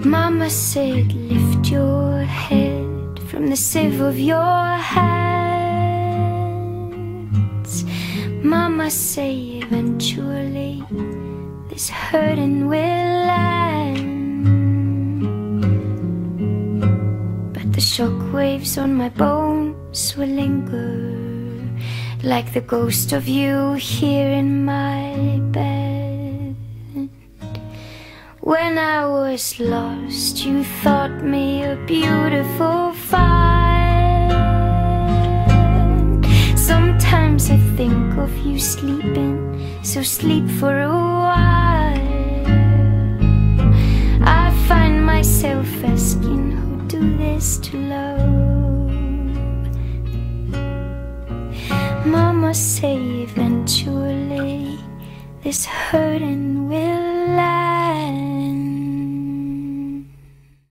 Mama said, lift your head from the sieve of your hands. Mama say, eventually this hurting will end. But the shockwaves on my bones will linger, like the ghost of you here in my bed. When I was lost, you thought me a beautiful find. Sometimes I think of you sleeping, so sleep for a while. I find myself asking, who do this to love? Mama say, eventually this hurting will